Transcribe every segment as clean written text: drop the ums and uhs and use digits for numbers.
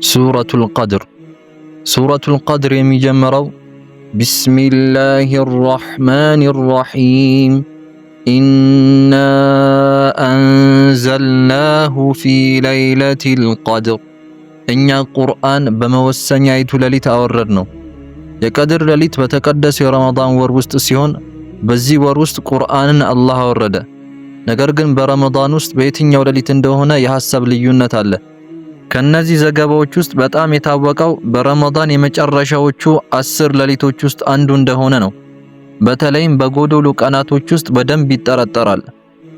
ሱረቱል ቀድር። ሱረቱል ቀድር የሚጀምረው ቢስሚላሂር ረሕማኒር ረሒም ኢና አንዘልናሁ ፊ ለይለቲል ቀድር፣ እኛ ቁርአን በመወሰኛይቱ ሌሊት አወረድነው። የቀድር ሌሊት በተቀደሰው የረመዳን ወር ውስጥ ሲሆን በዚህ ወር ውስጥ ቁርአንን አላህ አወረደ። ነገር ግን በረመዳን ውስጥ በየትኛው ሌሊት እንደሆነ የሐሳብ ልዩነት አለ። ከነዚህ ዘገባዎች ውስጥ በጣም የታወቀው በረመዳን የመጨረሻዎቹ 10 ሌሊቶች ውስጥ አንዱ እንደሆነ ነው። በተለይም በጎዶሎ ቀናቶች ውስጥ በደንብ ይጠረጠራል።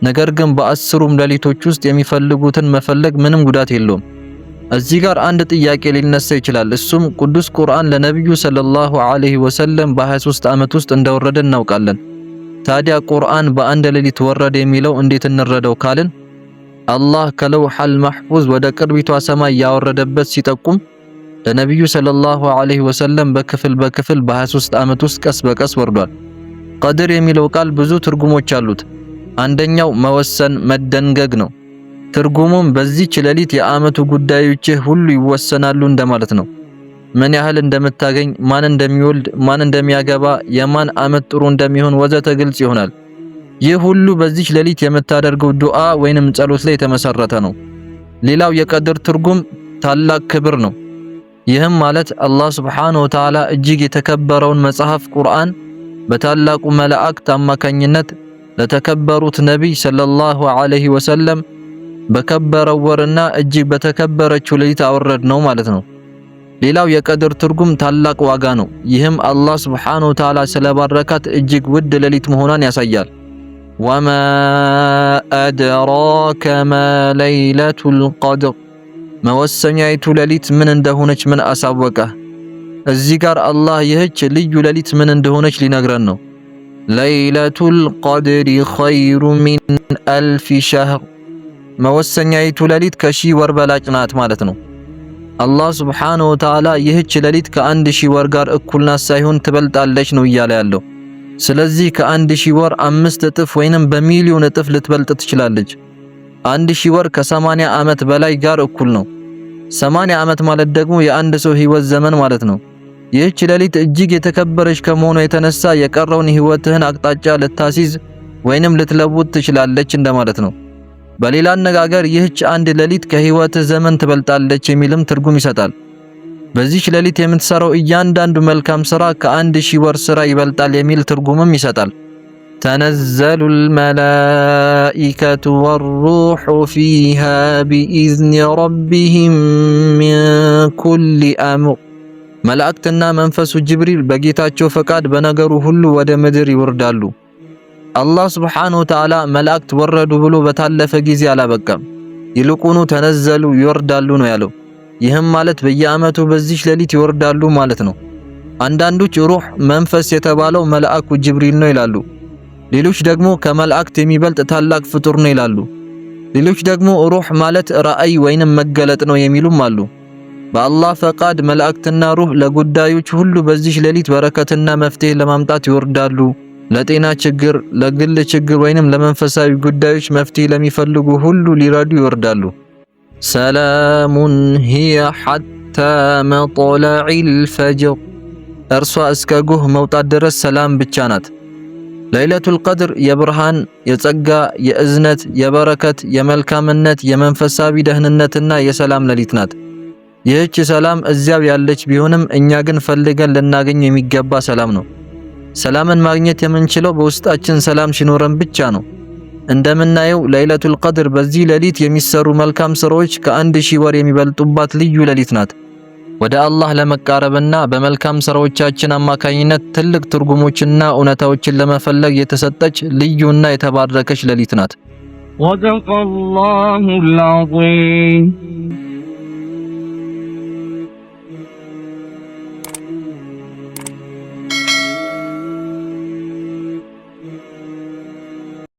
ነገር ግን በ10ሩም ሌሊቶች ውስጥ የሚፈልጉትን መፈለግ ምንም ጉዳት የለውም። እዚህ ጋር አንድ ጥያቄ ሊነሳ ይችላል። እሱም ቅዱስ ቁርአን ለነብዩ ሰለላሁ ዐለይሂ ወሰለም በ23 ዓመት ውስጥ እንደወረደ እናውቃለን። ታዲያ ቁርአን በአንድ ሌሊት ወረደ የሚለው እንዴት እንረዳው ካልን አላህ ከለውሐል መሕፉዝ ወደ ቅርቢቷ ሰማይ ያወረደበት ሲጠቁም ለነብዩ ሰለላሁ ዐለይሂ ወሰለም በክፍል በ23 ዓመት ውስጥ ቀስ በቀስ ወርዷል። ቀድር የሚለው ቃል ብዙ ትርጉሞች አሉት። አንደኛው መወሰን፣ መደንገግ ነው። ትርጉሙም በዚህች ሌሊት የዓመቱ ጉዳዮች ሁሉ ይወሰናሉ እንደማለት ነው። ምን ያህል እንደምታገኝ፣ ማን እንደሚወልድ፣ ማን እንደሚያገባ፣ የማን ዓመት ጥሩ እንደሚሆን ወዘተ ግልጽ ይሆናል። ይህ ሁሉ በዚህች ሌሊት የምታደርገው ዱዓ ወይንም ጸሎት ላይ የተመሰረተ ነው። ሌላው የቀድር ትርጉም ታላቅ ክብር ነው። ይህም ማለት አላህ ሱብሓነሁ ወተዓላ እጅግ የተከበረውን መጽሐፍ ቁርአን በታላቁ መላእክት አማካኝነት ለተከበሩት ነቢይ ሰለላሁ ዐለይሂ ወሰለም በከበረው ወርና እጅግ በተከበረችው ሌሊት አወረድ ነው ማለት ነው። ሌላው የቀድር ትርጉም ታላቅ ዋጋ ነው። ይህም አላህ ሱብሓነሁ ወተዓላ ስለባረካት እጅግ ውድ ሌሊት መሆኗን ያሳያል። ወማ አድራከ ማ ለይለቱል ቀድር፣ መወሰኛይቱ ሌሊት ምን እንደሆነች ምን አሳወቀህ? እዚህ ጋር አላህ ይህች ልዩ ሌሊት ምን እንደሆነች ሊነግረን ነው። ለይለቱል ቀድሪ ኸይሩ ሚን አልፊ ሸህር፣ መወሰኛይቱ ሌሊት ከሺህ ወር በላጭ ናት ማለት ነው። አላህ ሱብሓነሁ ወተዓላ ይህች ሌሊት ከ1000 ወር ጋር እኩል ናት ሳይሆን ትበልጣለች ነው እያለ ያለው። ስለዚህ ከ1000 ወር 5 እጥፍ ወይንም በሚሊዮን እጥፍ ልትበልጥ ትችላለች። 1000 ወር ከ80 ዓመት በላይ ጋር እኩል ነው። 80 ዓመት ማለት ደግሞ የአንድ ሰው ህይወት ዘመን ማለት ነው። ይህች ሌሊት እጅግ የተከበረች ከመሆኗ የተነሳ የቀረውን ህይወትህን አቅጣጫ ልታሲዝ ወይንም ልትለውጥ ትችላለች እንደማለት ነው። በሌላ አነጋገር ይህች አንድ ሌሊት ከህይወትህ ዘመን ትበልጣለች የሚልም ትርጉም ይሰጣል። በዚህች ሌሊት የምትሰራው እያንዳንዱ መልካም ስራ ከ1000 ወር ስራ ይበልጣል የሚል ትርጉምም ይሰጣል። ተነዘሉል መላኢከቱ ወሩሑ ፊሃ ቢኢዝኒ ረቢሂም ሚን ኩሊ አምር፣ መላእክትና መንፈሱ ጅብሪል በጌታቸው ፈቃድ በነገሩ ሁሉ ወደ ምድር ይወርዳሉ። አላህ ሱብሓነሁ ወተዓላ መላእክት ወረዱ ብሎ በታለፈ ጊዜ አላበቃም። ይልቁኑ ተነዘሉ ይወርዳሉ ነው ያለው። ይህም ማለት በየዓመቱ በዚህች ሌሊት ይወርዳሉ ማለት ነው። አንዳንዶች ሩህ መንፈስ የተባለው መልአኩ ጅብሪል ነው ይላሉ። ሌሎች ደግሞ ከመላእክት የሚበልጥ ታላቅ ፍጡር ነው ይላሉ። ሌሎች ደግሞ ሩህ ማለት ራእይ ወይንም መገለጥ ነው የሚሉም አሉ። በአላህ ፈቃድ መላእክትና ሩህ ለጉዳዮች ሁሉ በዚህች ሌሊት በረከትና መፍትሄ ለማምጣት ይወርዳሉ። ለጤና ችግር፣ ለግል ችግር ወይንም ለመንፈሳዊ ጉዳዮች መፍትሄ ለሚፈልጉ ሁሉ ሊረዱ ይወርዳሉ። ሰላሙን ሂየ ሐታ መጥለዒል ፈጅር፣ እርሷ እስከ ጎህ መውጣት ድረስ ሰላም ብቻ ናት። ለይለቱል ቀድር የብርሃን፣ የጸጋ፣ የእዝነት፣ የበረከት፣ የመልካምነት፣ የመንፈሳዊ ደህንነትና የሰላም ሌሊት ናት። ይህች ሰላም እዚያው ያለች ቢሆንም እኛ ግን ፈልገን ልናገኝ የሚገባ ሰላም ነው። ሰላምን ማግኘት የምንችለው በውስጣችን ሰላም ሲኖረን ብቻ ነው። እንደምናየው ለይለቱል ቀድር በዚህ ሌሊት የሚሰሩ መልካም ስራዎች ከ1000 ወር የሚበልጡባት ልዩ ሌሊት ናት። ወደ አላህ ለመቃረብና በመልካም ስራዎቻችን አማካኝነት ትልቅ ትርጉሞችና እውነታዎችን ለመፈለግ የተሰጠች ልዩና የተባረከች ሌሊት ናት። ወደቀላሁል ዐዚም።